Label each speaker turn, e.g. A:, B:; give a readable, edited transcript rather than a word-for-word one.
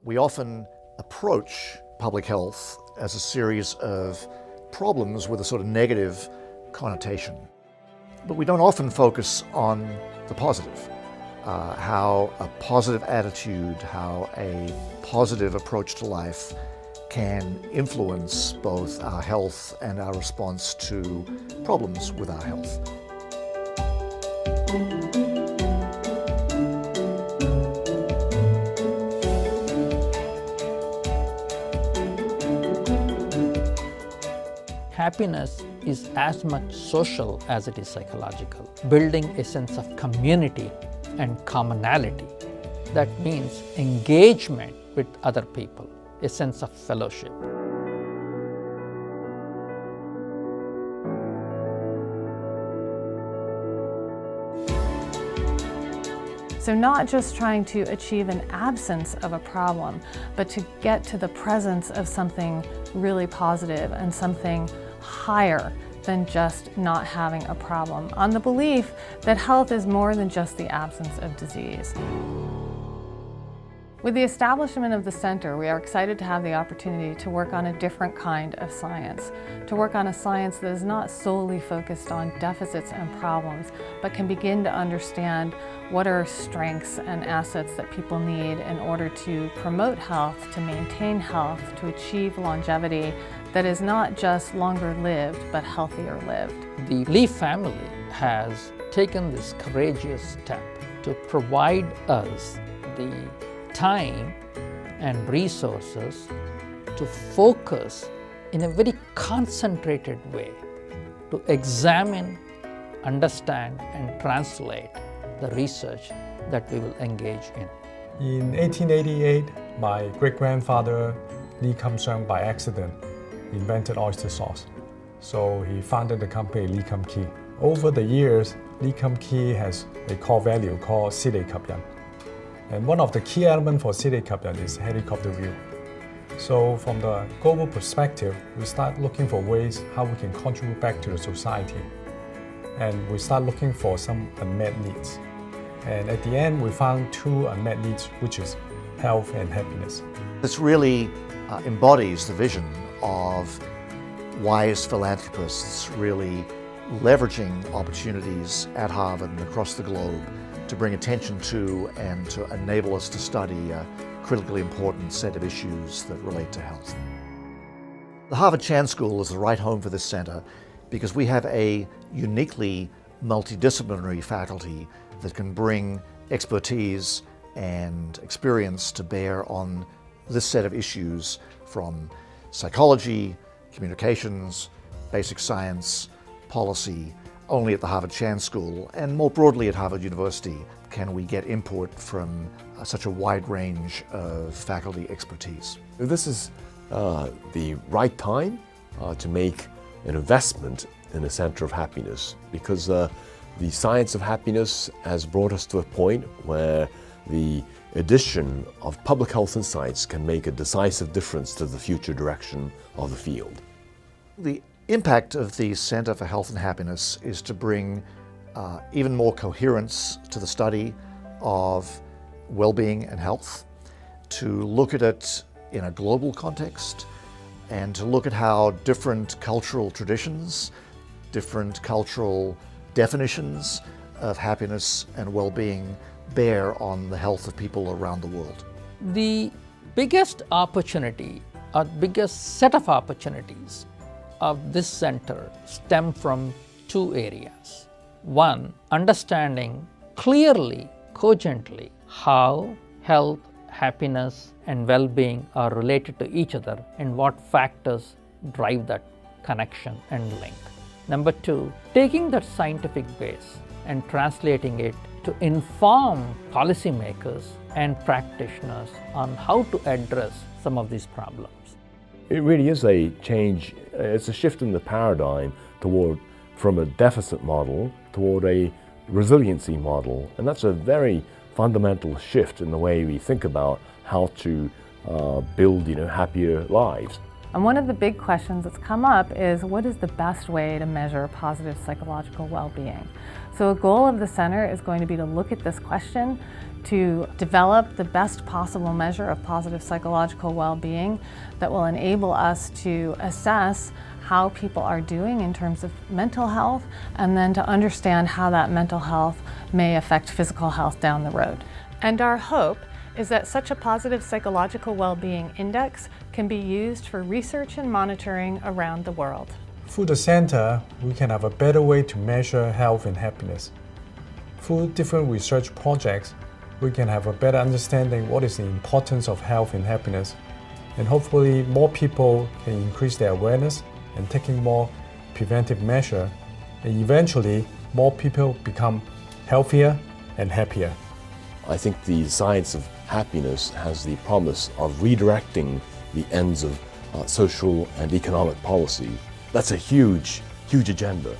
A: We often approach public health as a series of problems with a sort of negative connotation. But we don't often focus on the positive, how a positive attitude, how a positive approach to life can influence both our health and our response to problems with our health.
B: Happiness is as much social as it is psychological, building a sense of community and commonality. That means engagement with other people, a sense of fellowship.
C: So not just trying to achieve an absence of a problem, but to get to the presence of something really positive and something higher than just not having a problem, on the belief that health is more than just the absence of disease. With the establishment of the center, we are excited to have the opportunity to work on a different kind of science, to work on a science that is not solely focused on deficits and problems, but can begin to understand what are strengths and assets that people need in order to promote health, to maintain health, to achieve longevity that is not just longer lived, but healthier lived.
B: The Lee family has taken this courageous step to provide us the time and resources to focus in a very concentrated way to examine, understand, and translate the research that we will engage in.
D: In 1888, my great-grandfather Lee Sheung by accident invented oyster sauce. So he founded the company Lee Ki. Over the years, Lee Ki has a core value called Siddhikapyan. And one of the key elements for Siddhikapyan is helicopter view. So from the global perspective, we start looking for ways how we can contribute back to the society. And we start looking for some unmet needs. And at the end, we found two unmet needs, which is health and happiness.
A: This really embodies the vision of wise philanthropists really leveraging opportunities at Harvard and across the globe to bring attention to and to enable us to study a critically important set of issues that relate to health. The Harvard Chan School is the right home for this center because we have a uniquely multidisciplinary faculty that can bring expertise and experience to bear on this set of issues, from psychology, communications, basic science, policy. Only at the Harvard Chan School and more broadly at Harvard University can we get input from such a wide range of faculty expertise.
E: This is the right time to make an investment in a center of happiness, because the science of happiness has brought us to a point where the addition of public health insights can make a decisive difference to the future direction of the field.
A: The impact of the Center for Health and Happiness is to bring even more coherence to the study of well-being and health, to look at it in a global context, and to look at how different cultural traditions, different cultural definitions of happiness and well-being bear on the health of people around the world.
B: The biggest opportunity, or biggest set of opportunities of this center stem from two areas. One, understanding clearly, cogently, how health, happiness, and well-being are related to each other and what factors drive that connection and link. Number two, taking that scientific base and translating it to inform policymakers and practitioners on how to address some of these problems.
E: It really is a change, it's a shift in the paradigm from a deficit model toward a resiliency model, and that's a very fundamental shift in the way we think about how to build happier lives.
C: And one of the big questions that's come up is, what is the best way to measure positive psychological well-being? So a goal of the center is going to be to look at this question, to develop the best possible measure of positive psychological well-being that will enable us to assess how people are doing in terms of mental health, and then to understand how that mental health may affect physical health down the road. And our hope is that such a positive psychological well-being index can be used for research and monitoring around the world.
D: Through the center, we can have a better way to measure health and happiness. Through different research projects, we can have a better understanding what is the importance of health and happiness, and hopefully more people can increase their awareness and taking more preventive measure, and eventually more people become healthier and happier.
E: I think the science of happiness has the promise of redirecting the ends of social and economic policy. That's a huge, huge agenda.